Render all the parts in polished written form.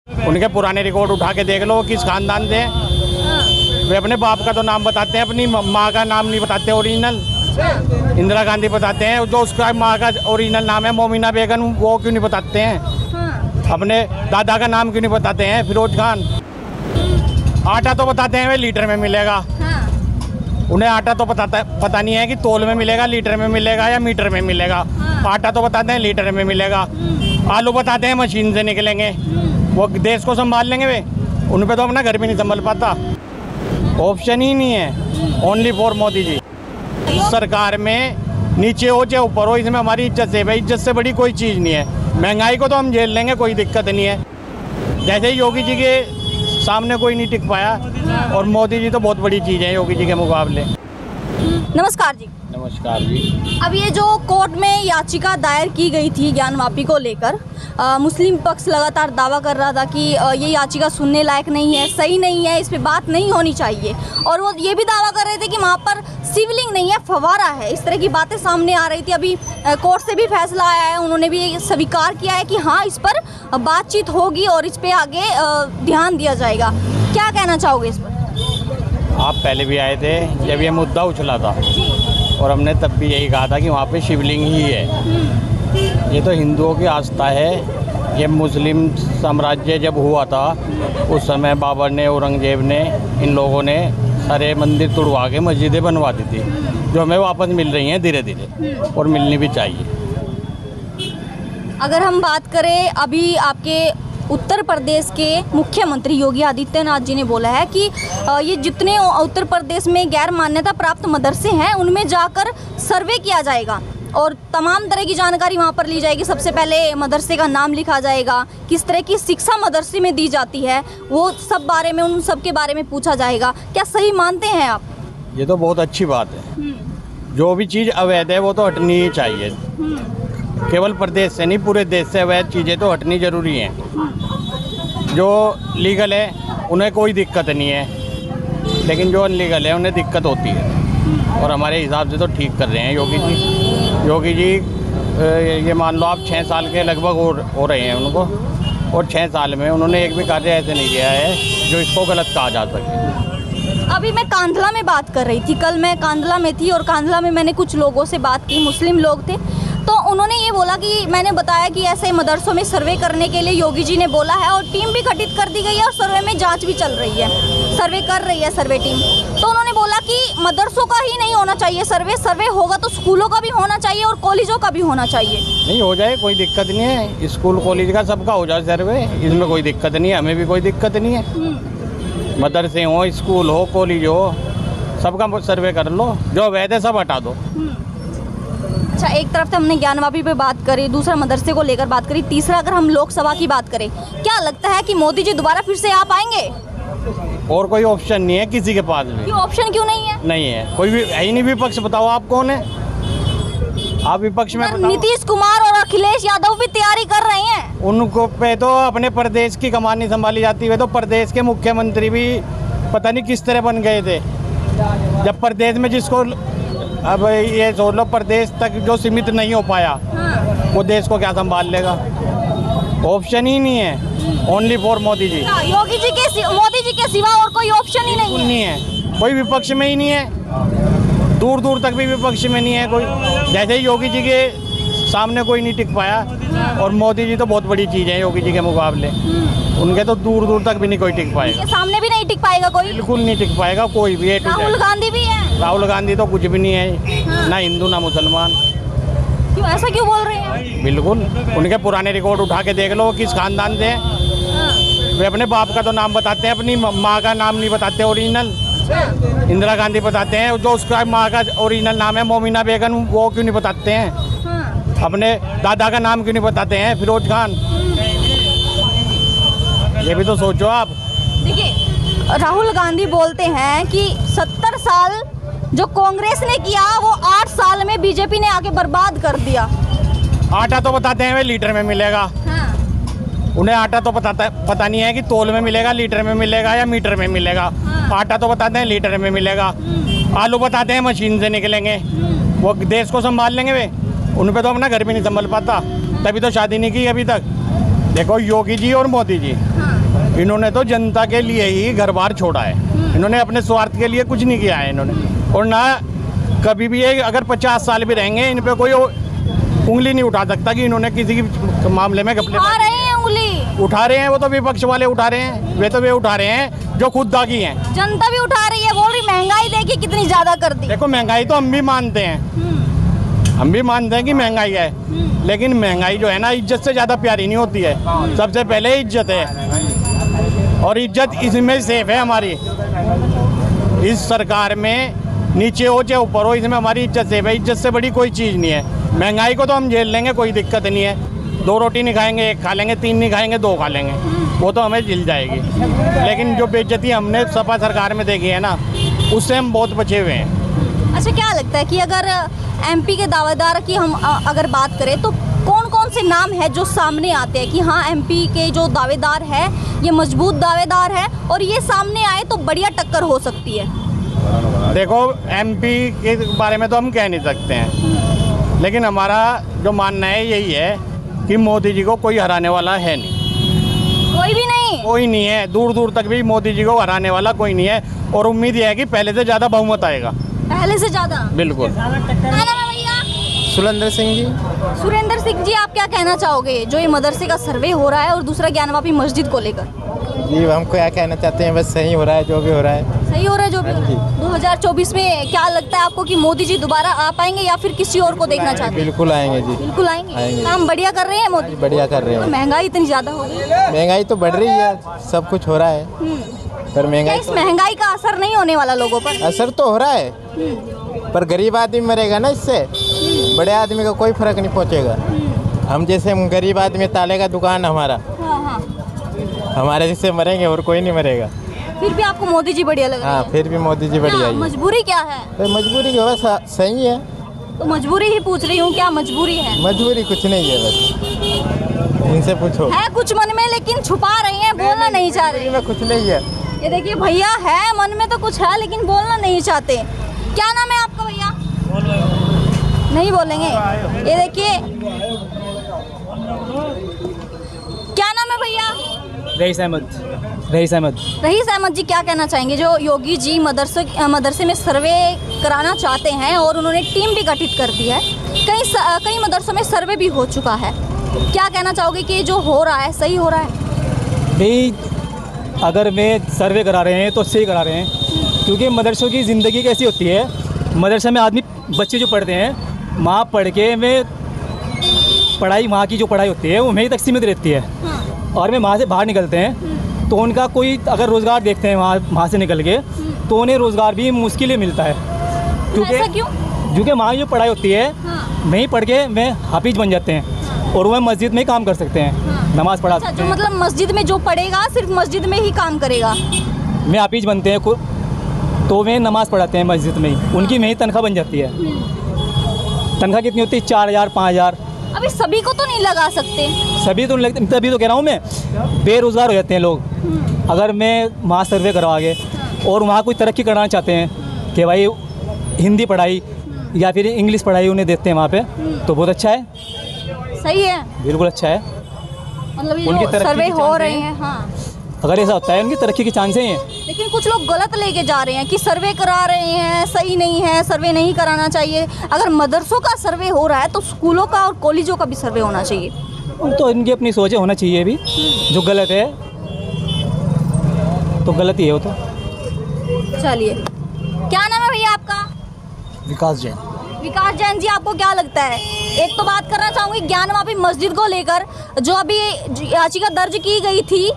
उनके पुराने रिकॉर्ड उठा के देख लो, वो किस खानदान से हैं। वे अपने बाप का तो नाम बताते हैं, अपनी माँ का नाम नहीं बताते ओरिजिनल। इंदिरा गांधी बताते हैं, जो उसका माँ का ओरिजिनल नाम है मोमिना बेगम, वो क्यों नहीं बताते हैं। अपने दादा का नाम क्यों नहीं बताते हैं, फिरोज खान। आटा तो बताते हैं वे लीटर में मिलेगा, उन्हें आटा तो पता नहीं है कि तोल में मिलेगा, लीटर में मिलेगा या मीटर में मिलेगा। आटा तो बताते हैं लीटर में मिलेगा। आलू बताते हैं मशीन से निकलेंगे, वो देश को संभाल लेंगे वे, उन पे तो अपना घर भी नहीं संभाल पाता। ऑप्शन ही नहीं है, ओनली फॉर मोदी जी। सरकार में नीचे हो चाहे ऊपर हो, इसमें हमारी इज्जत है भाई, इज्जत से बड़ी कोई चीज़ नहीं है। महंगाई को तो हम झेल लेंगे, कोई दिक्कत नहीं है। जैसे ही योगी जी के सामने कोई नहीं टिक पाया, और मोदी जी तो बहुत बड़ी चीज़ है योगी जी के मुकाबले। नमस्कार जी। नमस्कार जी। अब ये जो कोर्ट में याचिका दायर की गई थी ज्ञानवापी को लेकर, मुस्लिम पक्ष लगातार दावा कर रहा था कि ये याचिका सुनने लायक नहीं है, सही नहीं है, इस पे बात नहीं होनी चाहिए। और वो ये भी दावा कर रहे थे कि वहाँ पर सिवलिंग नहीं है, फव्वारा है। इस तरह की बातें सामने आ रही थी। अभी कोर्ट से भी फैसला आया है, उन्होंने भी स्वीकार किया है कि हाँ, इस पर बातचीत होगी और इस पर आगे ध्यान दिया जाएगा। क्या कहना चाहोगे इस पर? आप पहले भी आए थे जब ये मुद्दा उछला था, और हमने तब भी यही कहा था कि वहाँ पे शिवलिंग ही है। ये तो हिंदुओं की आस्था है। ये मुस्लिम साम्राज्य जब हुआ था उस समय बाबर ने, औरंगजेब ने, इन लोगों ने सारे मंदिर तुड़वा के मस्जिदें बनवा दी थी, जो हमें वापस मिल रही हैं धीरे धीरे, और मिलनी भी चाहिए। अगर हम बात करें, अभी आपके उत्तर प्रदेश के मुख्यमंत्री योगी आदित्यनाथ जी ने बोला है कि ये जितने उत्तर प्रदेश में गैर मान्यता प्राप्त मदरसे हैं उनमें जाकर सर्वे किया जाएगा और तमाम तरह की जानकारी वहाँ पर ली जाएगी। सबसे पहले मदरसे का नाम लिखा जाएगा, किस तरह की शिक्षा मदरसे में दी जाती है, वो सब बारे में, उन सब के बारे में पूछा जाएगा। क्या सही मानते हैं आप? ये तो बहुत अच्छी बात है। जो भी चीज़ अवैध है वो तो हटनी ही चाहिए। केवल प्रदेश से नहीं, पूरे देश से अवैध चीज़ें तो हटनी ज़रूरी हैं। जो लीगल है उन्हें कोई दिक्कत नहीं है, लेकिन जो अनलीगल है उन्हें दिक्कत होती है। और हमारे हिसाब से तो ठीक कर रहे हैं योगी जी। योगी जी ये मान लो आप 6 साल के लगभग हो रहे हैं उनको, और 6 साल में उन्होंने एक भी कार्य ऐसे नहीं किया है जो इसको गलत कहा जा सके। अभी मैं कांधला में बात कर रही थी, कल मैं कांधला में थी और कांधला में मैंने कुछ लोगों से बात की, मुस्लिम लोग थे। तो उन्होंने ये बोला कि मैंने बताया कि ऐसे मदरसों में सर्वे करने के लिए योगी जी ने बोला है और टीम भी गठित कर दी गई है और सर्वे में जांच भी चल रही है, सर्वे कर रही है सर्वे टीम। तो उन्होंने बोला कि मदरसों का ही नहीं होना चाहिए सर्वे, सर्वे होगा तो स्कूलों का भी होना चाहिए और कॉलेजों का भी होना चाहिए। नहीं, हो जाए, कोई दिक्कत नहीं है। स्कूल कॉलेज का सबका हो जाए सर्वे, इसमें कोई दिक्कत नहीं है, हमें भी कोई दिक्कत नहीं है। मदरसे हो, स्कूल हो, कॉलेज हो, सबका सर्वे कर लो, जो अवैध है सब हटा दो। अच्छा, एक तरफ से हमने ज्ञानवापी पे बात करी, दूसरा मदरसे को लेकर बात करी, तीसरा अगर हम लोकसभा की बात करें, क्या लगता है कि मोदी जी दोबारा फिर से आ पाएंगे? और कोई ऑप्शन नहीं है किसी के पास भी। क्यों ऑप्शन क्यों नहीं है? नहीं है, कोई भी है ही नहीं। विपक्ष बताओ आप कौन है? आप विपक्ष में बताओ। नीतीश कुमार और अखिलेश यादव भी तैयारी कर रहे हैं। उनको पे तो अपने प्रदेश की कमान नहीं संभाली जाती है, तो प्रदेश के मुख्यमंत्री भी पता नहीं किस तरह बन गए थे। जब प्रदेश में जिसको, अब ये सोच लो, प्रदेश तक जो सीमित नहीं हो पाया, वो देश को क्या संभाल लेगा? ऑप्शन ही नहीं है, ओनली फॉर मोदी जी। योगी जी के, मोदी जी के सिवा और कोई ऑप्शन ही नहीं है। कोई विपक्ष में ही नहीं है, दूर दूर तक भी विपक्ष में नहीं है कोई। जैसे ही योगी जी के सामने कोई नहीं टिक पाया, और मोदी जी तो बहुत बड़ी चीज़ है योगी जी के मुकाबले, उनके तो दूर दूर तक भी नहीं कोई टिक पाएगा। सामने भी नहीं टिक पाएगा कोई, बिल्कुल नहीं टिक पाएगा कोई भी। राहुल गांधी भी है। राहुल गांधी तो कुछ भी नहीं है, ना हिंदू ना मुसलमान। क्यों, ऐसा क्यों बोल रहे हैं? बिल्कुल, उनके पुराने रिकॉर्ड उठा के देख लो, वो किस खानदान से हैं। वे अपने बाप का तो नाम बताते हैं, अपनी माँ का नाम नहीं बताते ओरिजिनल। इंदिरा गांधी बताते हैं, जो उसका माँ का ओरिजिनल नाम है मोमिना बेगम, वो क्यों नहीं बताते हैं। अपने दादा का नाम क्यों नहीं बताते हैं, फिरोज खान। ये भी तो सोचो आप। देखिए, राहुल गांधी बोलते हैं कि 70 साल जो कांग्रेस ने किया वो 8 साल में बीजेपी ने आके बर्बाद कर दिया। आटा तो बताते हैं वे लीटर में मिलेगा, उन्हें आटा तो पता नहीं है कि तोल में मिलेगा, लीटर में मिलेगा या मीटर में मिलेगा। आटा तो बताते हैं लीटर में मिलेगा। आलू बताते हैं मशीन से निकलेंगे, वो देश को संभाल लेंगे वे, उन पे तो अपना घर भी नहीं संभाल पाता, तभी तो शादी नहीं की अभी तक। देखो योगी जी और मोदी जी, इन्होंने तो जनता के लिए ही घर बार छोड़ा है। इन्होंने अपने स्वार्थ के लिए कुछ नहीं किया है इन्होंने। और ना कभी भी ये अगर 50 साल भी रहेंगे, इन पे कोई उंगली नहीं उठा सकता कि इन्होंने किसी के मामले में घपले उठा रहे हैं उंगली, उठा रहे हैं। वो तो विपक्ष वाले उठा रहे हैं, वे उठा रहे हैं जो खुद दागी हैं। जनता भी उठा रही है, बोल रही महंगाई देखिए कितनी ज्यादा कर दी। देखो महंगाई तो हम भी मानते हैं, हम भी मानते हैं कि महंगाई है, लेकिन महंगाई जो है ना इज्जत से ज़्यादा प्यारी नहीं होती है। सबसे पहले इज्जत है, और इज्जत इसमें सेफ है हमारी। इस सरकार में नीचे हो चाहे ऊपर हो, इसमें हमारी इज्जत सेफ है। इज्जत से बड़ी कोई चीज़ नहीं है। महंगाई को तो हम झेल लेंगे, कोई दिक्कत नहीं है। 2 रोटी नहीं खाएंगे 1 खा लेंगे, 3 नहीं खाएंगे 2 खा लेंगे, वो तो हमें झिल जाएगी। लेकिन जो बेइज्जती हमने सपा सरकार में देखी है ना, उससे हम बहुत बचे हुए हैं। अच्छा, क्या लगता है कि अगर एमपी के दावेदार की हम अगर बात करें तो कौन कौन से नाम है जो सामने आते हैं कि हाँ एमपी के जो दावेदार है ये मजबूत दावेदार है और ये सामने आए तो बढ़िया टक्कर हो सकती है? देखो एमपी के बारे में तो हम कह नहीं सकते हैं, लेकिन हमारा जो मानना है यही है कि मोदी जी को कोई हराने वाला है नहीं। कोई भी नहीं? कोई नहीं है, दूर दूर तक भी मोदी जी को हराने वाला कोई नहीं है। और उम्मीद है कि पहले से ज़्यादा बहुमत आएगा। पहले से ज़्यादा? बिल्कुल। क्या नाम है भैया? सुरेंद्र सिंह जी। सुरेंद्र सिंह जी, आप क्या कहना चाहोगे जो ये मदरसे का सर्वे हो रहा है और दूसरा ज्ञानवापी मस्जिद को लेकर? जी हम क्या कहना चाहते हैं, बस सही हो रहा है जो भी हो रहा है। सही हो रहा है जो भी हो रहा है। 2024 में क्या लगता है आपको कि मोदी जी दोबारा आ पाएंगे या फिर किसी और को देखना चाहते हैं? बिल्कुल आएंगे जी। बिल्कुल आएंगे। काम बढ़िया कर रहे हैं मोदी? बढ़िया कर रहे हैं। महंगाई इतनी ज्यादा हो गई? महंगाई तो बढ़ रही है, सब कुछ हो रहा है, पर महंगाई इस महंगाई का असर नहीं होने वाला लोगों पर? असर तो हो रहा है, पर गरीब आदमी मरेगा ना इससे, बड़े आदमी का कोई फर्क नहीं पहुंचेगा। हम जैसे गरीब आदमी, ताले का दुकान हमारा, हमारे जैसे मरेंगे और कोई नहीं मरेगा। फिर भी आपको मोदी जी बढ़िया लग रहे हैं? हाँ, फिर भी मोदी जी बढ़िया है। मजबूरी क्या है? तो मजबूरी की बस सही है। तो मजबूरी ही पूछ रही हूँ, क्या मजबूरी है? मजबूरी कुछ नहीं है, बस इनसे पूछो। है कुछ मन में लेकिन छुपा रही हैं, बोलना नहीं चाह रही। कुछ नहीं है। ये देखिए भैया, है मन में तो कुछ है लेकिन बोलना नहीं चाहते। क्या नाम है आपका भैया? नहीं बोलेंगे। ये देखिए, क्या नाम है भैया? रईस अहमद। रईस अहमद जी, क्या कहना चाहेंगे जो योगी जी मदरसे में सर्वे कराना चाहते हैं और उन्होंने टीम भी गठित कर दी है, कई मदरसों में सर्वे भी हो चुका है, क्या कहना चाहोगे कि जो हो रहा है सही हो रहा है? भाई अगर वे सर्वे करा रहे हैं तो सही करा रहे हैं, क्योंकि मदरसों की ज़िंदगी कैसी होती है, मदरसे में आदमी बच्चे जो पढ़ते हैं वहाँ पढ़ के वे पढ़ाई, वहाँ की जो पढ़ाई होती है वो वहीं तक सीमित रहती है। और वे वहाँ से बाहर निकलते हैं तो उनका कोई अगर रोज़गार देखते हैं वहाँ से निकल के, तो उन्हें रोज़गार भी मुश्किल ही मिलता है। क्योंकि वहाँ जो पढ़ाई होती है वहीं पढ़ के वे हाफिज बन जाते हैं और वह मस्जिद में ही काम कर सकते हैं, नमाज़ पढ़ा सकते हैं। मतलब मस्जिद में जो पढ़ेगा सिर्फ मस्जिद में ही काम करेगा? वे हाफिज बनते हैं तो वे नमाज़ पढ़ाते हैं मस्जिद में ही, उनकी वहीं तनख्वाह बन जाती है। तनख्वाह कितनी होती है? 4000 5000। अभी सभी को तो नहीं लगा सकते। सभी तो नहीं लगते, तभी तो कह रहा हूँ मैं, बेरोज़गार हो जाते हैं लोग। अगर मैं वहाँ सर्वे करवा के और वहाँ कोई तरक्की कराना चाहते हैं कि भाई हिंदी पढ़ाई या फिर इंग्लिश पढ़ाई उन्हें देते हैं वहाँ पे, तो बहुत अच्छा है। सही है, बिल्कुल अच्छा है। मतलब ये सर्वे हो रहे हैं। हाँ, अगर ऐसा होता है उनकी तरक्की के चांसेस हैं। लेकिन कुछ लोग गलत लेके जा रहे हैं कि सर्वे करा रहे हैं, सही नहीं है, सर्वे नहीं कराना चाहिए। अगर मदरसों का सर्वे हो रहा है तो स्कूलों का और कॉलेजों का भी सर्वे होना चाहिए। तो इनकी अपनी सोचें होना चाहिए भी, जो गलत है तो गलत ही है वो तो। चलिए, क्या नाम है भैया आपका? विकास जैन। विकास जैन जी, आपको क्या लगता है, एक तो बात करना चाहूँगी ज्ञानवापी मस्जिद को लेकर जो अभी याचिका दर्ज की गई थी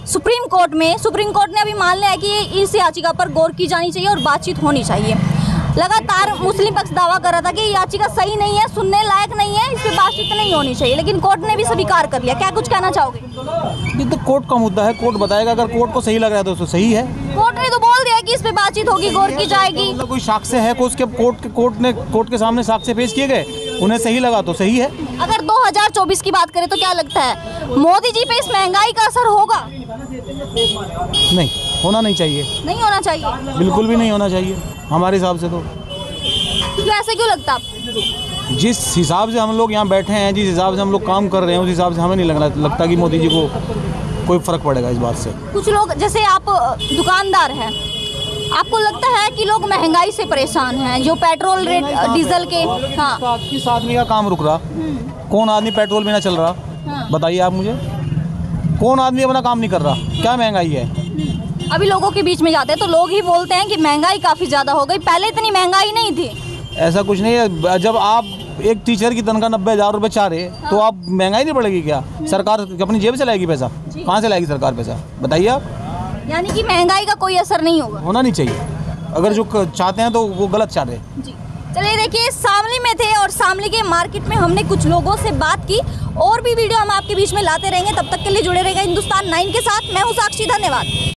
सुप्रीम कोर्ट में, सुप्रीम कोर्ट ने अभी मान लिया है कि इस याचिका पर गौर की जानी चाहिए और बातचीत होनी चाहिए। लगातार मुस्लिम पक्ष दावा कर रहा था कि याचिका सही नहीं है, सुनने लायक नहीं है, इस पर बातचीत नहीं होनी चाहिए, लेकिन कोर्ट ने भी स्वीकार कर लिया। क्या कुछ कहना चाहोगे? ये तो कोर्ट का मुद्दा है, कोर्ट बताएगा। अगर कोर्ट को सही लग रहा है तो सही है। कोर्ट ने तो बोल दिया कि इस पे बातचीत होगी, गौर की जाएगी। मतलब कोई साक्ष्य है को उसके कोर्ट के सामने साक्ष्य पेश किए गए, उन्हें सही लगा तो सही है। अगर 2024 की बात करें तो क्या लगता है मोदी जी पे इस महंगाई का असर होगा? नहीं, होना नहीं चाहिए। नहीं होना चाहिए? बिल्कुल भी नहीं होना चाहिए हमारे हिसाब से। तो क्यों, ऐसे क्यों लगता है? जिस हिसाब से हम लोग यहाँ बैठे हैं, जिस हिसाब से हम लोग काम कर रहे हैं, उस हिसाब से हमें नहीं लगता कि मोदी जी को कोई फ़र्क पड़ेगा इस बात से। कुछ लोग, जैसे आप दुकानदार हैं, आपको लगता है कि लोग महंगाई से परेशान हैं, जो पेट्रोल रेट डीजल के, हाँ, किस आदमी का काम रुक रहा? कौन आदमी पेट्रोल बिना चल रहा? हाँ। बताइए आप मुझे, कौन आदमी अपना काम नहीं कर रहा? क्या महंगाई है? अभी लोगों के बीच में जाते हैं तो लोग ही बोलते हैं कि महंगाई काफ़ी ज़्यादा हो गई, पहले इतनी महंगाई नहीं थी। ऐसा कुछ नहीं है। जब आप एक टीचर की तनख्वाह 90,000 रुपये चाह रहे, तो आप महंगाई नहीं बढ़ेगी क्या? सरकार अपनी जेब से लाएगी पैसा? कहाँ से लाएगी सरकार पैसा? बताइए आप। यानी कि महंगाई का कोई असर नहीं होगा। होना नहीं चाहिए। अगर जो चाहते हैं तो वो गलत चाह रहे हैं। जी, चलिए देखिए, शामली में थे और शामली के मार्केट में हमने कुछ लोगों से बात की। और भी वीडियो हम आपके बीच में लाते रहेंगे, तब तक के लिए जुड़े रहेगा हिंदुस्तान 9 के साथ। मैं हूँ साक्षी, धन्यवाद।